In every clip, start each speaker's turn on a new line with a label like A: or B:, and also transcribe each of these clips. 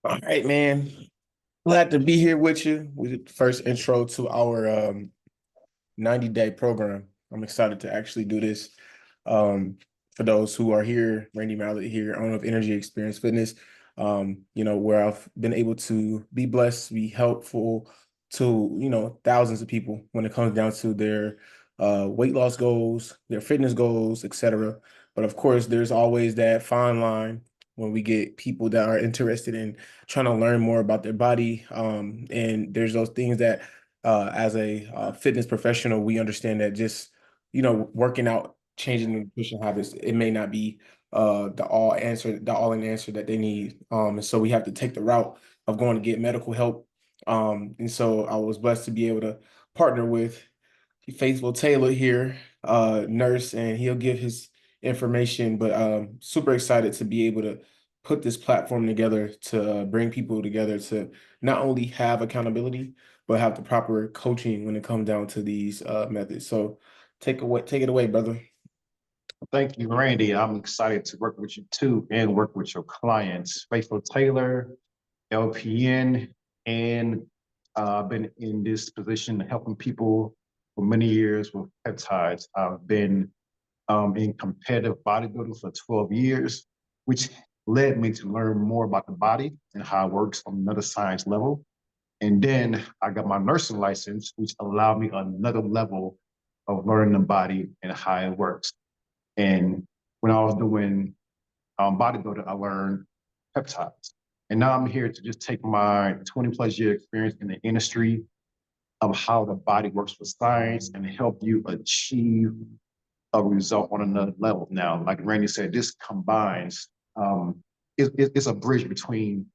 A: All right, man. Glad to be here with you with the first intro to our 90-day program. I'm excited to actually do this. For those who are here, Randy Mallett here, owner of Energy Experience Fitness, where I've been able to be blessed, be helpful to, thousands of people when it comes down to their weight loss goals, their fitness goals, etc. But of course, there's always that fine line when we get people that are interested in trying to learn more about their body. And there's those things that as a fitness professional, we understand that just, working out, changing the nutrition habits, it may not be the all-in answer that they need. And so we have to take the route of going to get medical help. And so I was blessed to be able to partner with Faithful Taylor here, nurse, and he'll give his information. But super excited to be able to put this platform together to bring people together to not only have accountability, but have the proper coaching when it comes down to these methods. So take it away, brother.
B: Thank you, Randy. I'm excited to work with you too and work with your clients. Faithful Taylor, LPN, and I've been in this position helping people for many years with peptides. I've been in competitive bodybuilding for 12 years, which led me to learn more about the body and how it works on another science level. And then I got my nursing license, which allowed me another level of learning the body and how it works. And when I was doing bodybuilding, I learned peptides. And now I'm here to just take my 20 plus year experience in the industry of how the body works with science and help you achieve a result on another level. Now, like Randy said, this combines, it's a bridge between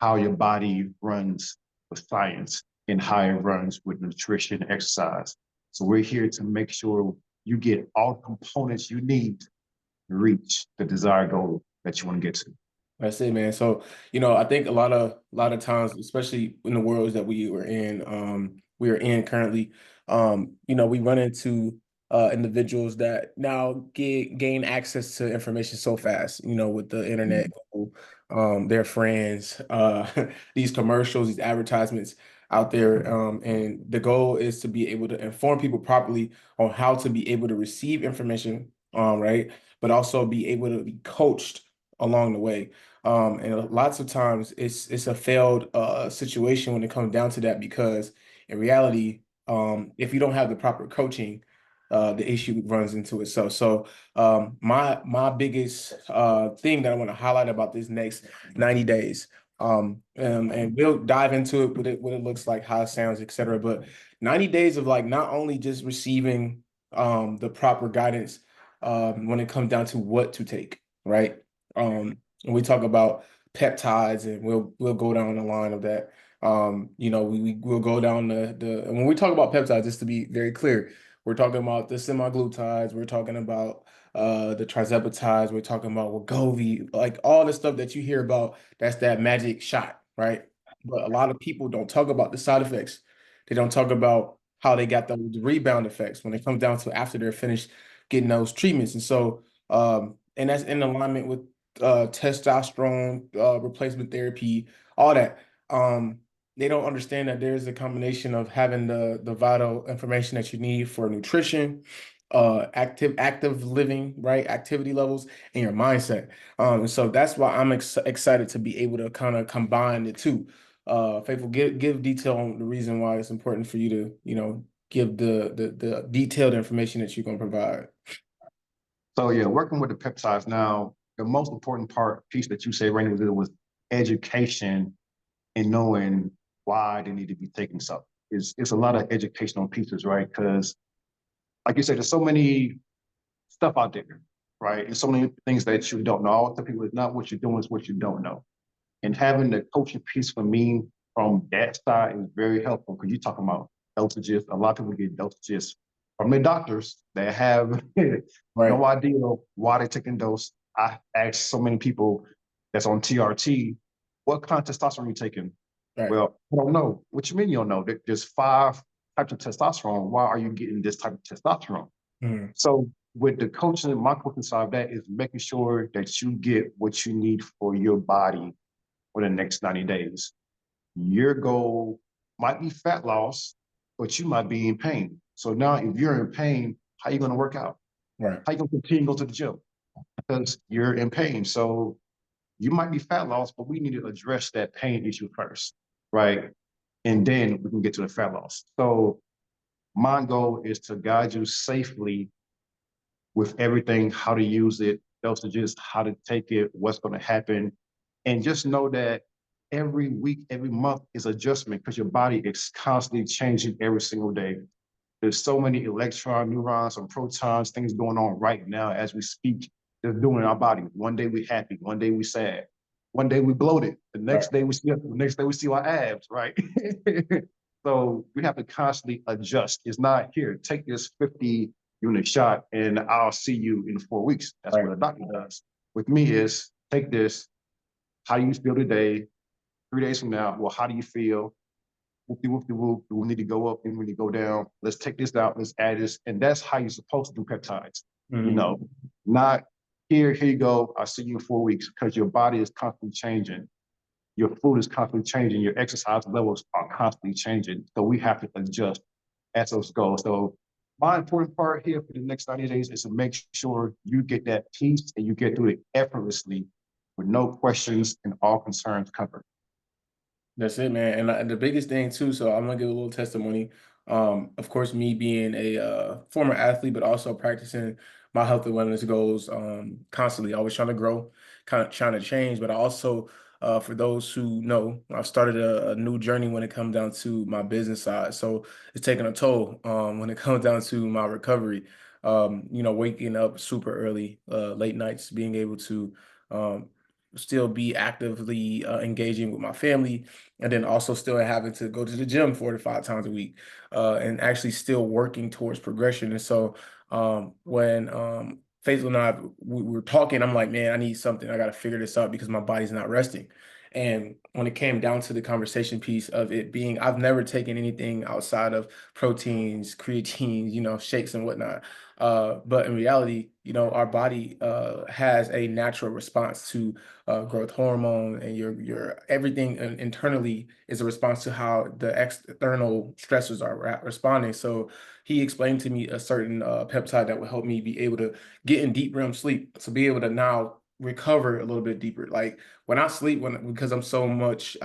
B: how your body runs with science and how it runs with nutrition and exercise. So we're here to make sure you get all the components you need to reach the desired goal that you want to get to.
A: That's it, man. So, I think a lot of times, especially in the worlds that we are in currently, we run into individuals that now gain access to information so fast, with the internet, their friends, these commercials, these advertisements out there. And the goal is to be able to inform people properly on how to be able to receive information, right? But also be able to be coached along the way. And lots of times it's a failed situation when it comes down to that because in reality, if you don't have the proper coaching, the issue runs into itself. So my biggest thing that I want to highlight about this next 90 days, and we'll dive into it, what it looks like, how it sounds, etc. But 90 days of like not only just receiving the proper guidance when it comes down to what to take, right? And we talk about peptides, and we'll go down the line of that. We'll go down the and when we talk about peptides, just to be very clear, we're talking about the semaglutides, we're talking about the trizepatides, we're talking about Wegovy, like all the stuff that you hear about, that's that magic shot, right? But a lot of people don't talk about the side effects. They don't talk about how they got those rebound effects when it comes down to after they're finished getting those treatments. And so and that's in alignment with testosterone replacement therapy, all that. They don't understand that there's a combination of having the vital information that you need for nutrition, active living, right, activity levels, and your mindset. And so that's why I'm excited to be able to kind of combine the two. Faithful, give detail on the reason why it's important for you to, give the detailed information that you're going to provide.
B: So yeah, working with the peptides now, the most important piece that you say, Randy, was education and knowing why they need to be taking something. It's a lot of educational pieces, right? Because like you said, there's so many stuff out there, right? And so many things that you don't know. I always tell people it's not what you're doing, it's what you don't know. And having the coaching piece for me from that side is very helpful because you're talking about dosages. A lot of people get dosages from their doctors that have
A: Right.
B: no idea why they're taking dose. I ask so many people that's on TRT, what kind of testosterone are you taking?
A: Right.
B: Well, I don't know. What you mean you don't know? There's five types of testosterone. Why are you getting this type of testosterone?
A: Mhm.
B: So with the coaching, my coaching side of that is making sure that you get what you need for your body for the next 90 days. Your goal might be fat loss, but you might be in pain. So now if you're in pain, how are you going to work out?
A: Right.
B: How are you going to continue to go to the gym? Because you're in pain. So you might be fat loss, but we need to address that pain issue first, right? And then we can get to the fat loss. So my goal is to guide you safely with everything, how to use it, dosages, how to take it, what's going to happen. And just know that every week, every month is adjustment because your body is constantly changing every single day. There's so many electron, neurons, and protons, things going on right now as we speak. They're doing in our body. One day we happy, one day we sad, one day we bloated.
A: Right.
B: The next day we see our abs, right? So we have to constantly adjust. It's not here. Take this 50-unit shot, and I'll see you in 4 weeks. That's
A: Right.
B: what a doctor does. With me is take this. How do you feel today? 3 days from now, well, how do you feel? Whoopty whoopty whoop. Do we need to go up and we need to go down? Let's take this out. Let's add this. And that's how you're supposed to do peptides. You
A: Mhm.
B: know, not here you go. I'll see you in 4 weeks because your body is constantly changing. Your food is constantly changing. Your exercise levels are constantly changing. So we have to adjust as those go. So my important part here for the next 90 days is to make sure you get that peace and you get through it effortlessly with no questions and all concerns covered.
A: That's it, man. And the biggest thing too, so I'm gonna give a little testimony. Of course, me being a former athlete, but also practicing my health and wellness goals constantly, always trying to grow, kind of trying to change. But I also, for those who know, I've started a new journey when it comes down to my business side. So it's taking a toll when it comes down to my recovery. Waking up super early, late nights, being able to um, still be actively engaging with my family, and then also still having to go to the gym 4 to 5 times a week, and actually still working towards progression. And so when Faisal and we were talking, I'm like, man, I need something. I got to figure this out because my body's not resting. And when it came down to the conversation piece of it being, I've never taken anything outside of proteins, creatines, shakes and whatnot. But in reality, our body has a natural response to growth hormone, and your everything internally is a response to how the external stressors are responding. So he explained to me a certain peptide that will help me be able to get in deep REM sleep, to be able to now recover a little bit deeper. Like when I sleep, because I'm so much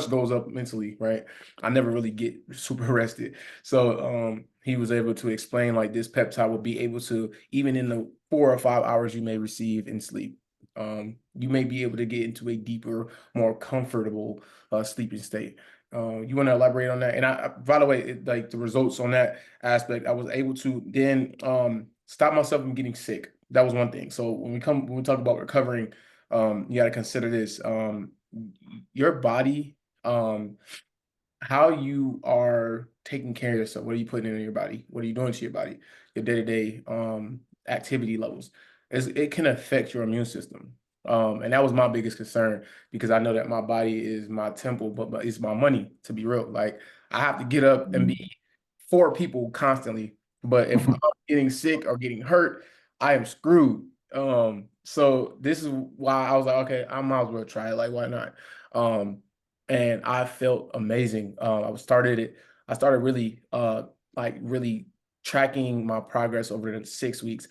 A: goes up mentally, right? I never really get super rested. So he was able to explain like this peptide will be able to, even in the 4 or 5 hours you may receive in sleep, you may be able to get into a deeper, more comfortable sleeping state. You want to elaborate on that? And by the way, like the results on that aspect, I was able to then stop myself from getting sick. That was one thing. So when we talk about recovering, you got to consider this. Your body, how you are taking care of yourself. What are you putting in your body? What are you doing to your body? Your day-to-day activity levels. It can affect your immune system. And that was my biggest concern because I know that my body is my temple, but it's my money, to be real. Like I have to get up and be for people constantly. But if I'm getting sick or getting hurt, I am screwed. So this is why I was like, okay, I might as well try it. Like, why not? And I felt amazing. I started really really tracking my progress over the 6 weeks.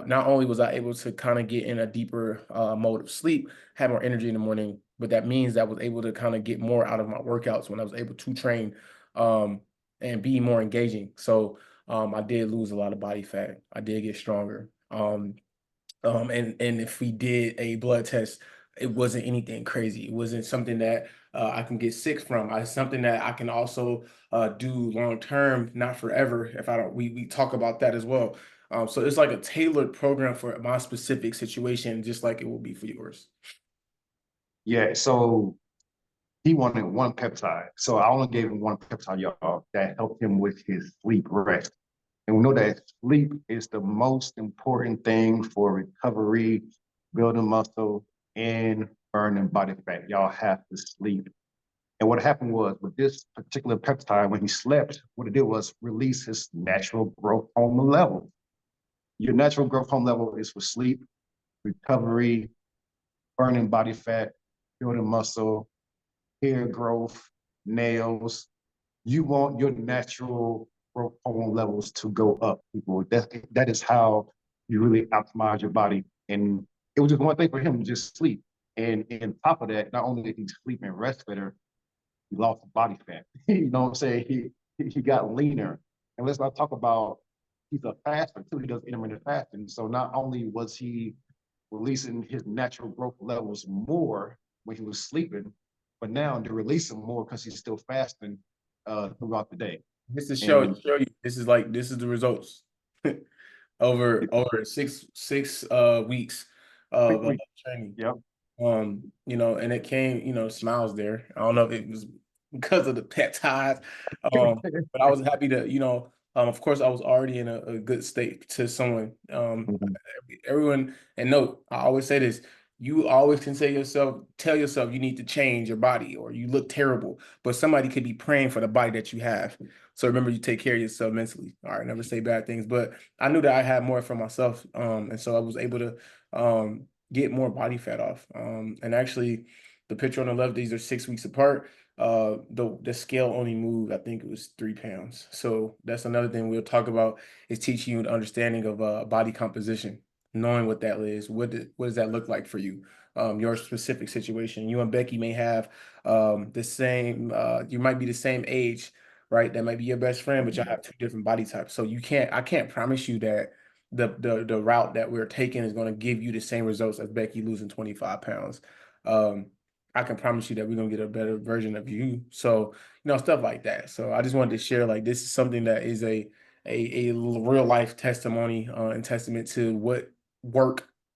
A: Not only was I able to kind of get in a deeper mode of sleep, have more energy in the morning, but that means that I was able to kind of get more out of my workouts when I was able to train and be more engaging. So I did lose a lot of body fat. I did get stronger. And if we did a blood test, it wasn't anything crazy. It wasn't something that I can get sick from. It's something that I can also do long term, not forever. If I don't, we talk about that as well. So it's like a tailored program for my specific situation, just like it will be for yours.
B: Yeah, so he wanted one peptide. So I only gave him one peptide, y'all, that helped him with his sleep rest. And we know that sleep is the most important thing for recovery, building muscle, and burning body fat. Y'all have to sleep. And what happened was with this particular peptide, when he slept, what it did was release his natural growth hormone level. Your natural growth hormone level is for sleep, recovery, burning body fat, building muscle, hair growth, nails. You want your natural growth hormone levels to go up, people. That is how you really optimize your body. And it was just one thing for him, just sleep. And on top of that, not only did he sleep and rest better, he lost body fat. You know what I'm saying? He got leaner. And let's not talk about he's a faster too. He does intermittent fasting. So not only was he releasing his natural growth levels more when he was sleeping, but now they're releasing more because he's still fasting throughout the day.
A: This is
B: And
A: show you. This is the results over six weeks
B: quick
A: of
B: week,
A: training.
B: yeah.
A: And it came, smiles there. I don't know if it was because of the peptides, but I was happy to, of course, I was already in a good state to someone.
B: Mhm.
A: Everyone, and note, I always say this: you always can tell yourself you need to change your body or you look terrible, but somebody could be praying for the body that you have. So remember, you take care of yourself mentally. All right, never say bad things, but I knew that I had more for myself, and so I was able to get more body fat off. And actually, the picture on the left, these are 6 weeks apart. The scale only moved, I think it was 3 pounds. So that's another thing we'll talk about is teaching you an understanding of body composition, knowing what that is. What does that look like for you? Your specific situation. You and Becky may have the same. You might be the same age, right? That might be your best friend, but y'all have two different body types. So I can't promise you that the route that we're taking is going to give you the same results as Becky losing 25 pounds. Um, I can promise you that we're gonna get a better version of you. So, stuff like that. So I just wanted to share like this is something that is a real life testimony and testament to what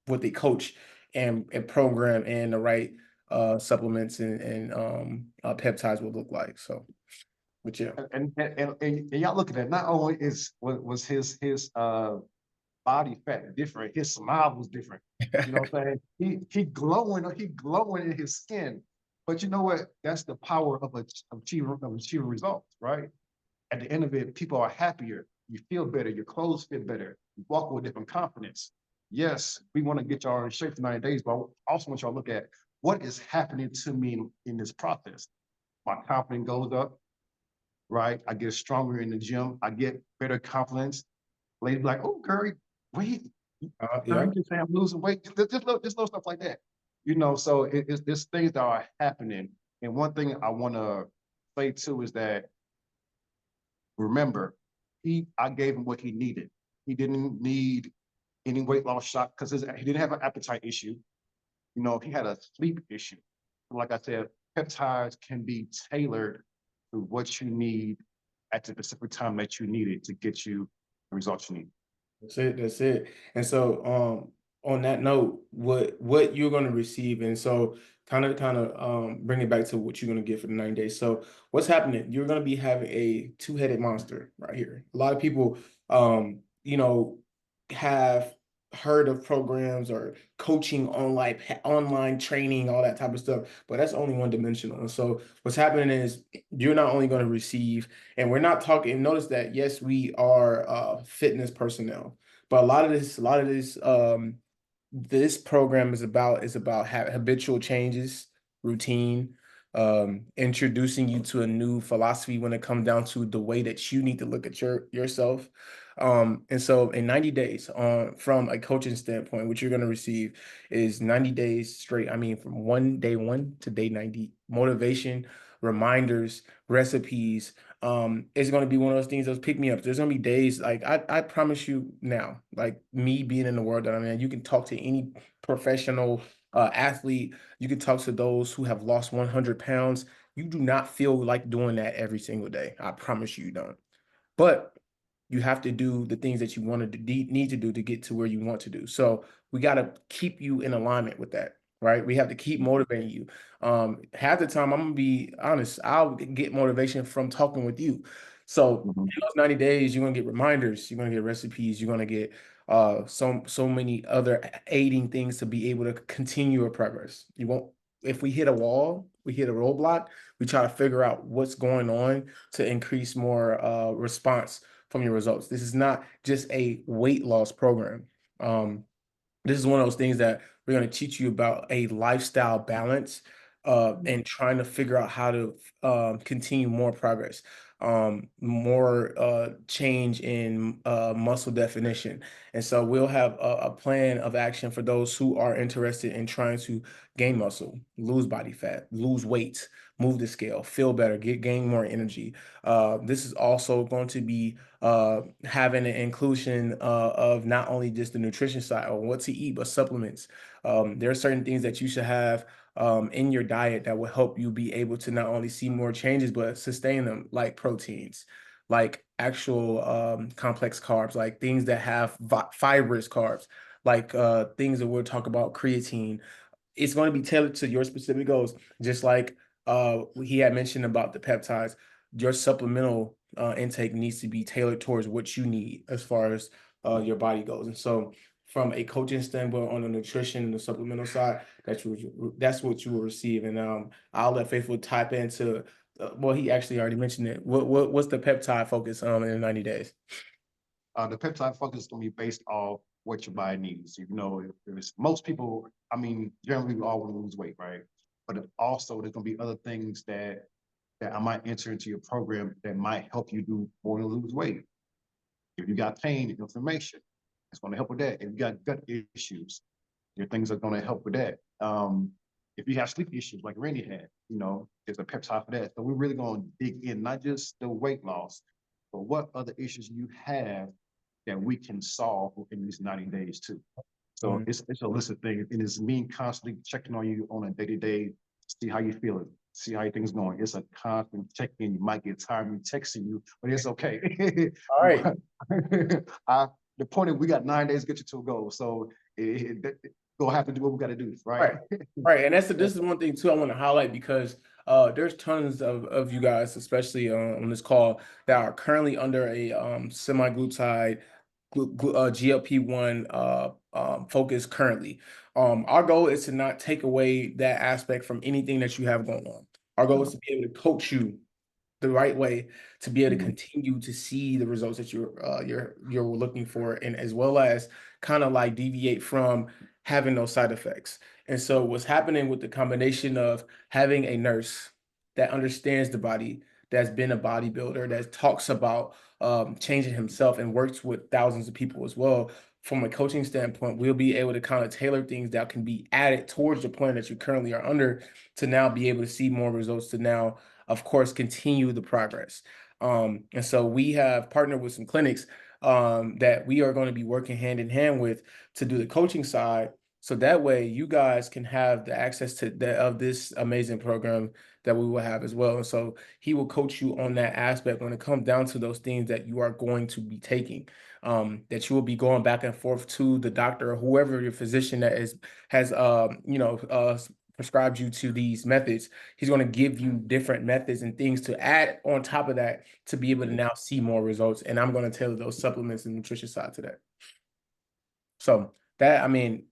A: they coach and program and the right supplements and peptides will look like. So, but yeah.
B: And y'all looking at not only was his body fat different, his smile was different. You know what I'm saying? He glowing in his skin. But you know what? That's the power of achieving results, right? At the end of it, people are happier. You feel better. Your clothes fit better. You walk with different confidence. Yes, we want to get y'all in shape for 90 days, but I also want y'all to look at what is happening to me in this process. My confidence goes up, right? I get stronger in the gym. I get better confidence. Ladies be like, oh, girl, wait, girl,
A: Yeah.
B: you just say I'm losing weight. Just little stuff like that. So it's things that are happening. And one thing I want to say too is that remember, I gave him what he needed. He didn't need any weight loss shot because he didn't have an appetite issue. He had a sleep issue. Like I said, peptides can be tailored to what you need at the specific time that you need it to get you the results you need.
A: That's it. That's it. And so, on that note, what you're going to receive, and so kind of bring it back to what you're going to get for the 9 days. So, what's happening? You're going to be having a two-headed monster right here. A lot of people, have heard of programs or coaching online training, all that type of stuff, but that's only one dimensional. And so, what's happening is you're not only going to receive and we're not talking, notice that yes, we are fitness personnel, but this program is about habitual changes, routine, introducing you to a new philosophy when it comes down to the way that you need to look at yourself. And so in 90 days, from a coaching standpoint, what you're going to receive is 90 days straight. I mean, from day one to day 90, motivation, reminders, recipes. It's going to be one of those things, those pick me ups. There's going to be days like I promise you now, like me being in the world that I'm in, you can talk to any professional athlete. You can talk to those who have lost 100 pounds. You do not feel like doing that every single day. I promise you don't. But you have to do the things that you wanted to need to do to get to where you want to do. So we got to keep you in alignment with that, right? We have to keep motivating you. Half the time, I'm gonna be honest, I'll get motivation from talking with you. So
B: Mhm.
A: in those 90 days, you're gonna get reminders, you're gonna get recipes, you're gonna get so many other aiding things to be able to continue your progress. You won't if we hit a wall, we hit a roadblock, we try to figure out what's going on to increase more response from your results. This is not just a weight loss program. This is one of those things that we're going to teach you about a lifestyle balance and trying to figure out how to continue more progress, more change in muscle definition. And so we'll have a plan of action for those who are interested in trying to gain muscle, lose body fat, lose weight, move the scale, feel better, gain more energy. This is also going to be having an inclusion of not only just the nutrition side or what to eat, but supplements. There are certain things that you should have in your diet that will help you be able to not only see more changes, but sustain them, like proteins, like actual complex carbs, like things that have fibrous carbs, like things that we'll talk about, creatine. It's going to be tailored to your specific goals, just like he had mentioned about the peptides. Your supplemental intake needs to be tailored towards what you need as far as your body goes. And so from a coaching standpoint on the nutrition and the supplemental side, that's what you will receive. And I'll let Faithful type into well, he actually already mentioned it. What's the peptide focus in the 90 days?
B: The peptide focus is going to be based off what your body needs. You know, if it's most people, I mean, generally we all want to lose weight, right? But also there's going to be other things that I might enter into your program that might help you do more than lose weight. If you got pain and inflammation, it's going to help with that. If you got gut issues, your things are going to help with that. If you have sleep issues like Randy had, you know, there's a peptide for that. So we're really going to dig in, not just the weight loss, but what other issues you have that we can solve within these 90 days too. So
A: Mm.
B: it's a list of things, and it's me constantly checking on you on a day-to-day, see how you feeling, see how your things going. It's a constant check-in. You might get tired of me texting you, but it's okay.
A: All right.
B: I, the point is we got 9 days to get you to a goal. So we'll have to do what we got to do, right?
A: Right. Right. And this is one thing too I want to highlight because there's tons of you guys, especially on this call, that are currently under a semi-glutide GLP-1 focus currently. Our goal is to not take away that aspect from anything that you have going on. Our goal is to be able to coach you the right way to be able to
B: Mhm.
A: continue to see the results that you're looking for, and as well as kind of like deviate from having those side effects. And so what's happening with the combination of having a nurse that understands the body, that's been a bodybuilder, that talks about changing himself and works with thousands of people as well. From a coaching standpoint, we'll be able to kind of tailor things that can be added towards the plan that you currently are under to now be able to see more results, to now of course, continue the progress. And so we have partnered with some clinics that we are going to be working hand in hand with to do the coaching side. So that way you guys can have the access to of this amazing program that we will have as well. And so he will coach you on that aspect when it comes down to those things that you are going to be taking. That you will be going back and forth to the doctor or whoever your physician that has prescribed you to these methods. He's going to give you different methods and things to add on top of that to be able to now see more results. And I'm going to tailor those supplements and nutrition side to that. So that, I mean,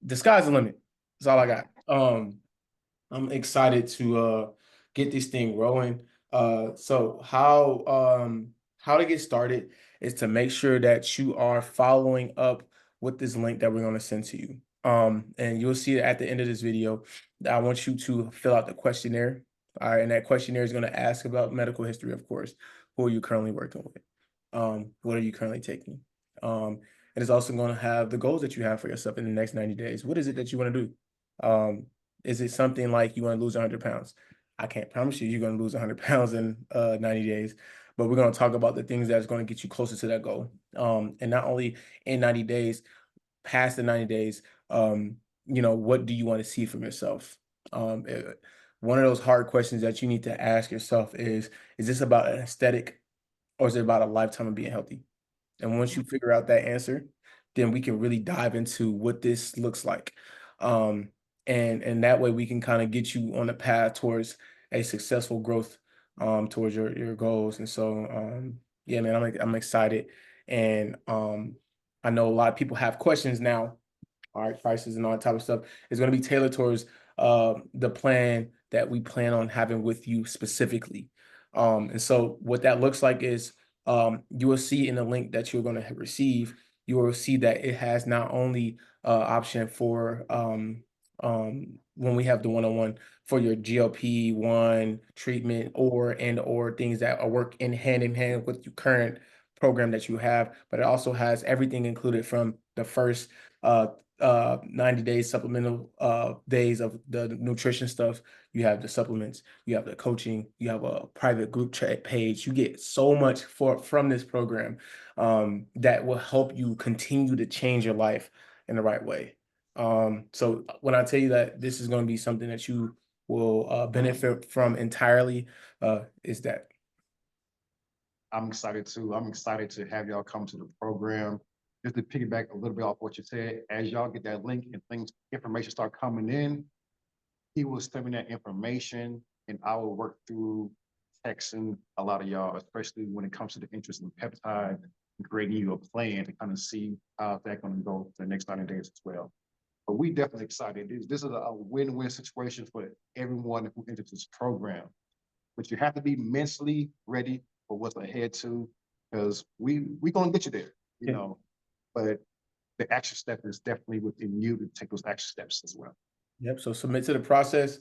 A: the sky's the limit. That's all I got. I'm excited to get this thing rolling. So how to get started is to make sure that you are following up with this link that we're going to send to you. And you'll see it at the end of this video. I want you to fill out the questionnaire. All right, and that questionnaire is going to ask about medical history, of course. Who are you currently working with? What are you currently taking? And it's also going to have the goals that you have for yourself in the next 90 days. What is it that you want to do? Is it something like you want to lose 100 pounds? I can't promise you you're going to lose 100 pounds in 90 days, but we're going to talk about the things that's going to get you closer to that goal. And not only in 90 days, past the 90 days, what do you want to see from yourself? One of those hard questions that you need to ask yourself is this about an aesthetic or is it about a lifetime of being healthy? And once you figure out that answer, then we can really dive into what this looks like. Um, and that way we can kind of get you on a path towards a successful growth towards your goals. And so yeah, man, I'm excited. And I know a lot of people have questions now. All right, prices and all that type of stuff is going to be tailored towards the plan that we plan on having with you specifically. And so what that looks like is you will see in the link that you're going to receive, you will see that it has not only option for when we have the one-on-one for your GLP-1 treatment or things that are work in hand with your current program that you have. But it also has everything included from the first 90 days supplemental days of the nutrition stuff. You have the supplements, you have the coaching, you have a private group chat page. You get so much from this program that will help you continue to change your life in the right way. So when I tell you that this is going to be something that you will benefit from entirely, is that
B: I'm excited too. I'm excited to have y'all come to the program. Just to piggyback a little bit off what you said, as y'all get that link and things, information start coming in, he will send me that information and I will work through texting a lot of y'all, especially when it comes to the interest in peptide and creating you a plan to kind of see how that's going to go for the next 90 days as well. But we definitely excited. This is a win-win situation for everyone who enters this program. But you have to be mentally ready for what's ahead too, because we gonna get you there, you
A: yeah.
B: know. But the action step is definitely within you to take those action steps as well.
A: Yep. So submit to the process.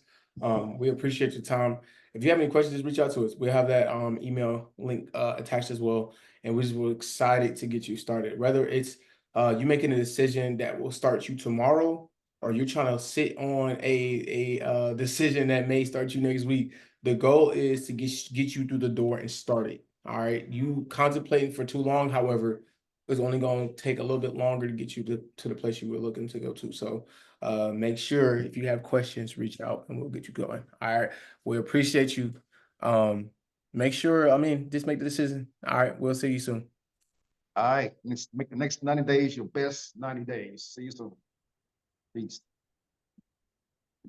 A: We appreciate your time. If you have any questions, just reach out to us. We have that email link attached as well. And we're excited to get you started. Whether it's you making a decision that will start you tomorrow, or you're trying to sit on a decision that may start you next week. The goal is to get you through the door and start it. All right. You contemplating for too long, however, is only going to take a little bit longer to get you to the place you were looking to go to. So make sure if you have questions, reach out and we'll get you going. All right. We appreciate you. Make sure, just make the decision. All right. We'll see you soon.
B: All right, let's make the next 90 days your best 90 days. See you soon. Peace.